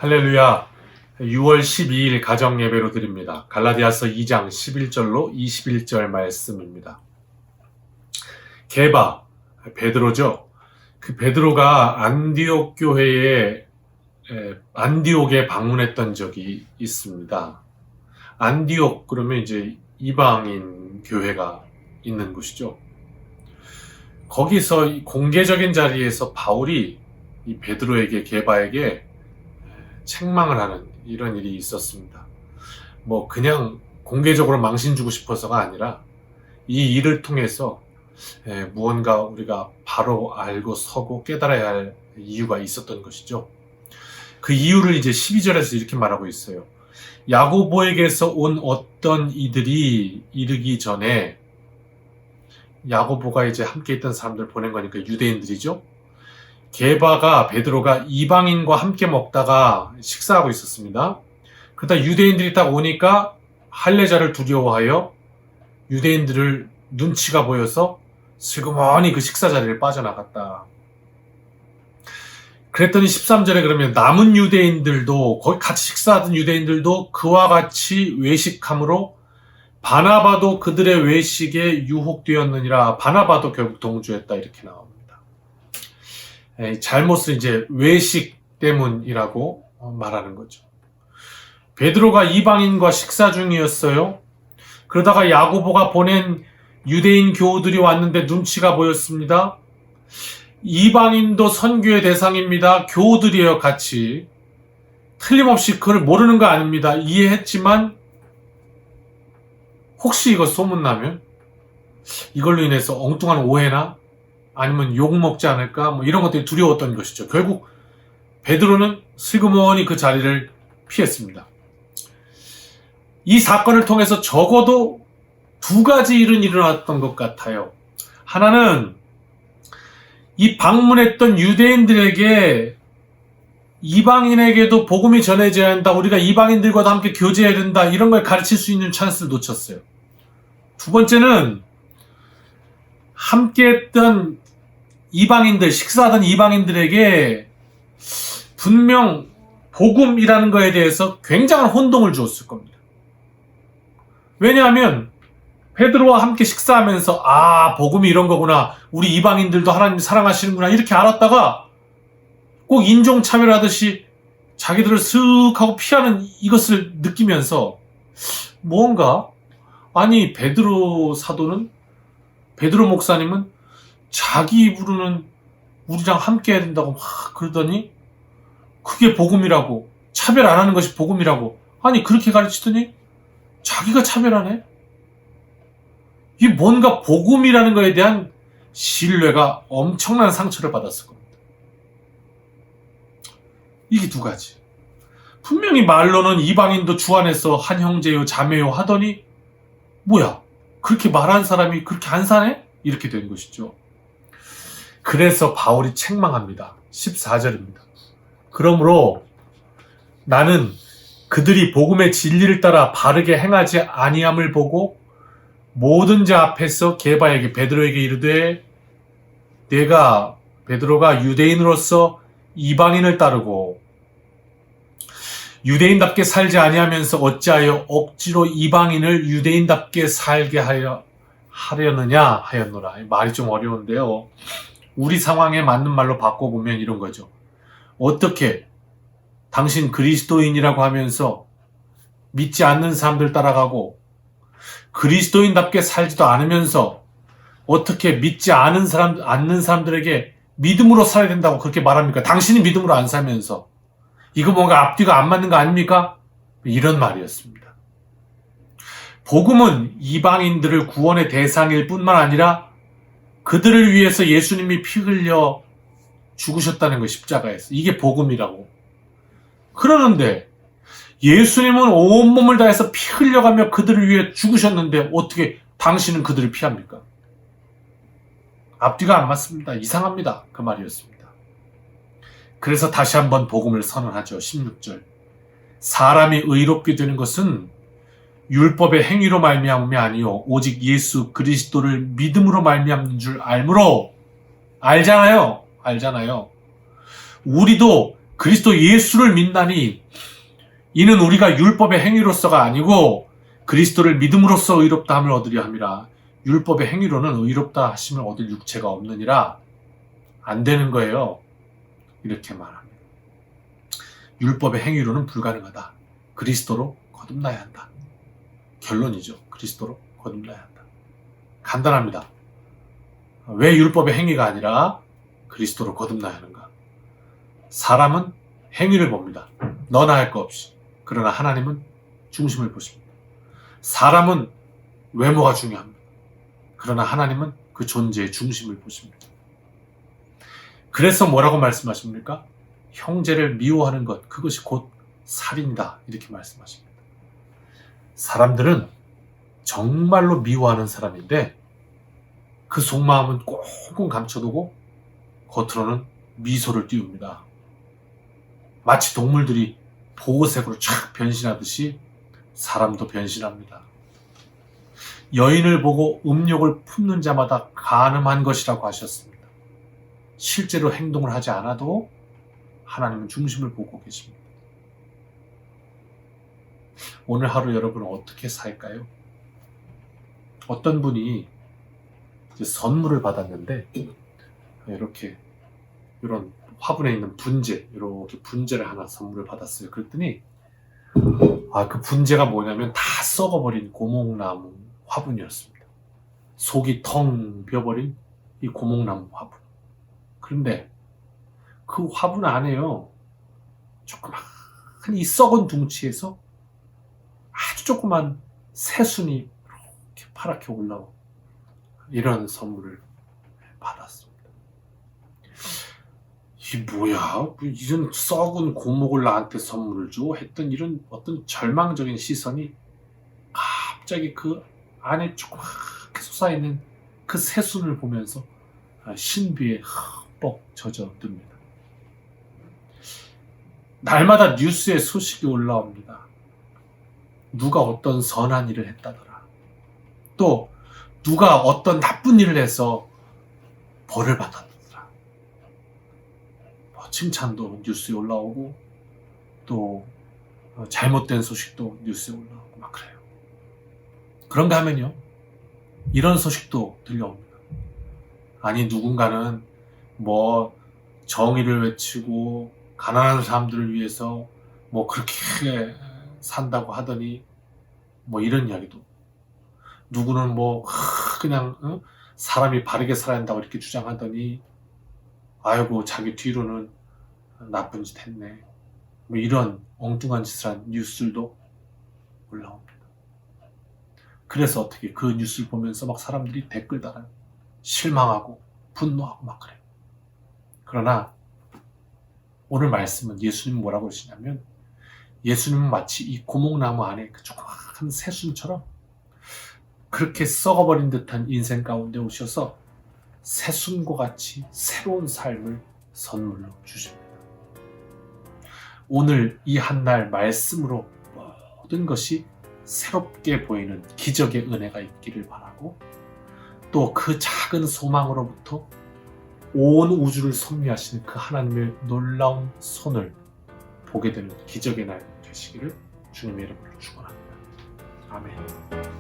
할렐루야. 6월 12일 가정 예배로 드립니다. 갈라디아서 2장 11절로 21절 말씀입니다. 게바, 베드로죠. 그 베드로가 안디옥 교회에 안디옥에 방문했던 적이 있습니다. 안디옥 그러면 이제 이방인 교회가 있는 곳이죠. 거기서 공개적인 자리에서 바울이 이 베드로에게 게바에게 책망을 하는 이런 일이 있었습니다. 그냥 공개적으로 망신 주고 싶어서가 아니라 이 일을 통해서 무언가 우리가 바로 알고 서고 깨달아야 할 이유가 있었던 것이죠. 그 이유를 이제 12절에서 이렇게 말하고 있어요. 야고보에게서 온 어떤 이들이 이르기 전에, 야고보가 이제 함께 있던 사람들 보낸 거니까 유대인들이죠. 게바가 베드로가 이방인과 함께 먹다가 식사하고 있었습니다. 그러다 유대인들이 딱 오니까 할례자를 두려워하여 유대인들을 눈치가 보여서 슬그머니 그 식사 자리를 빠져나갔다. 그랬더니 13절에 그러면 남은 유대인들도, 거기 같이 식사하던 유대인들도 그와 같이 외식함으로 바나바도 그들의 외식에 유혹되었느니라. 바나바도 결국 동조했다, 이렇게 나옵니다. 잘못을 이제 외식 때문이라고 말하는 거죠. 베드로가 이방인과 식사 중이었어요. 그러다가 야고보가 보낸 유대인 교우들이 왔는데 눈치가 보였습니다. 이방인도 선교의 대상입니다. 교우들이에요, 같이. 틀림없이 그걸 모르는 거 아닙니다. 이해했지만 혹시 이거 소문나면 이걸로 인해서 엉뚱한 오해나 아니면 욕먹지 않을까 이런 것들이 두려웠던 것이죠. 결국 베드로는 슬그머니 그 자리를 피했습니다. 이 사건을 통해서 적어도 두 가지 일은 일어났던 것 같아요. 하나는 이 방문했던 유대인들에게 이방인에게도 복음이 전해져야 한다, 우리가 이방인들과도 함께 교제해야 된다, 이런 걸 가르칠 수 있는 찬스를 놓쳤어요. 두 번째는 함께했던 이방인들, 식사하던 이방인들에게 분명 복음이라는 거에 대해서 굉장한 혼동을 주었을 겁니다. 왜냐하면 베드로와 함께 식사하면서 복음이 이런 거구나, 우리 이방인들도 하나님 사랑하시는구나, 이렇게 알았다가 꼭 인종차별하듯이 자기들을 슥 하고 피하는 이것을 느끼면서 뭔가, 아니 베드로 사도는, 베드로 목사님은 자기 입으로는 우리랑 함께 해야 된다고 막 그러더니 그게 복음이라고, 차별 안 하는 것이 복음이라고, 아니 그렇게 가르치더니 자기가 차별하네? 이 뭔가 복음이라는 거에 대한 신뢰가 엄청난 상처를 받았을 겁니다. 이게 두 가지. 분명히 말로는 이방인도 주 안에서 한 형제요 자매요 하더니 뭐야, 그렇게 말한 사람이 그렇게 안 사네? 이렇게 된 것이죠. 그래서 바울이 책망합니다. 14절입니다. 그러므로 나는 그들이 복음의 진리를 따라 바르게 행하지 아니함을 보고 모든 자 앞에서 게바에게, 베드로에게 이르되, 내가 베드로가 유대인으로서 이방인을 따르고 유대인답게 살지 아니하면서 어찌하여 억지로 이방인을 유대인답게 살게 하려느냐 하였노라. 말이 좀 어려운데요. 우리 상황에 맞는 말로 바꿔보면 이런 거죠. 어떻게 당신 그리스도인이라고 하면서 믿지 않는 사람들 따라가고 그리스도인답게 살지도 않으면서 어떻게 믿지 않는 사람들에게 믿음으로 살아야 된다고 그렇게 말합니까? 당신이 믿음으로 안 살면서. 이거 뭔가 앞뒤가 안 맞는 거 아닙니까? 이런 말이었습니다. 복음은 이방인들을 구원의 대상일 뿐만 아니라 그들을 위해서 예수님이 피 흘려 죽으셨다는 거, 십자가에서. 이게 복음이라고. 그러는데 예수님은 온몸을 다해서 피 흘려가며 그들을 위해 죽으셨는데 어떻게 당신은 그들을 피합니까? 앞뒤가 안 맞습니다. 이상합니다. 그 말이었습니다. 그래서 다시 한번 복음을 선언하죠. 16절. 사람이 의롭게 되는 것은 율법의 행위로 말미암음이 아니요 오직 예수 그리스도를 믿음으로 말미암는 줄 알므로. 알잖아요. 우리도 그리스도 예수를 믿나니 이는 우리가 율법의 행위로서가 아니고 그리스도를 믿음으로써 의롭다 함을 얻으려 함이라. 율법의 행위로는 의롭다 하심을 얻을 육체가 없느니라. 안 되는 거예요. 이렇게 말합니다. 율법의 행위로는 불가능하다. 그리스도로 거듭나야 한다. 결론이죠. 그리스도로 거듭나야 한다. 간단합니다. 왜 율법의 행위가 아니라 그리스도로 거듭나야 하는가? 사람은 행위를 봅니다. 너나 할 거 없이. 그러나 하나님은 중심을 보십니다. 사람은 외모가 중요합니다. 그러나 하나님은 그 존재의 중심을 보십니다. 그래서 뭐라고 말씀하십니까? 형제를 미워하는 것, 그것이 곧 살인이다. 이렇게 말씀하십니다. 사람들은 정말로 미워하는 사람인데 그 속마음은 꽁꽁 감춰두고 겉으로는 미소를 띄웁니다. 마치 동물들이 보호색으로 촥 변신하듯이 사람도 변신합니다. 여인을 보고 음욕을 품는 자마다 간음한 것이라고 하셨습니다. 실제로 행동을 하지 않아도 하나님은 중심을 보고 계십니다. 오늘 하루 여러분은 어떻게 살까요? 어떤 분이 이제 선물을 받았는데 이렇게 이런 화분에 있는 분재, 이렇게 분재를 하나 선물을 받았어요. 그랬더니 그 분재가 뭐냐면 다 썩어버린 고목나무 화분이었습니다. 속이 텅 비어버린 이 고목나무 화분. 그런데 그 화분 안에요, 조그만 이 썩은 둥치에서 아주 조그만 새순이 이렇게 파랗게 올라오고 이런 선물을 받았습니다. 이 뭐야? 이런 썩은 고목을 나한테 선물을 줘? 했던 이런 어떤 절망적인 시선이 갑자기 그 안에 조그맣게 솟아있는 그 새순을 보면서 신비에 흠뻑 젖어듭니다. 날마다 뉴스에 소식이 올라옵니다. 누가 어떤 선한 일을 했다더라. 또 누가 어떤 나쁜 일을 해서 벌을 받았다더라. 칭찬도 뉴스에 올라오고 또 잘못된 소식도 뉴스에 올라오고 막 그래요. 그런가 하면요, 이런 소식도 들려옵니다. 아니, 누군가는 뭐 정의를 외치고 가난한 사람들을 위해서 뭐 그렇게 산다고 하더니 뭐 이런 이야기도, 누구는 뭐 그냥 사람이 바르게 살아야 한다고 이렇게 주장하더니 아이고 자기 뒤로는 나쁜 짓 했네, 뭐 이런 엉뚱한 짓을 한 뉴스들도 올라옵니다. 그래서 어떻게 그 뉴스를 보면서 막 사람들이 댓글 달아요. 실망하고 분노하고 막 그래요. 그러나 오늘 말씀은 예수님은 뭐라고 하시냐면, 예수님은 마치 이 고목나무 안에 그 조그마한 새순처럼 그렇게 썩어버린 듯한 인생 가운데 오셔서 새순과 같이 새로운 삶을 선물로 주십니다. 오늘 이 한 날 말씀으로 모든 것이 새롭게 보이는 기적의 은혜가 있기를 바라고, 또 그 작은 소망으로부터 온 우주를 섭리하시는 그 하나님의 놀라운 손을 보게 되는 기적의 날 되시기를 주님의 이름으로 축원합니다. 아멘.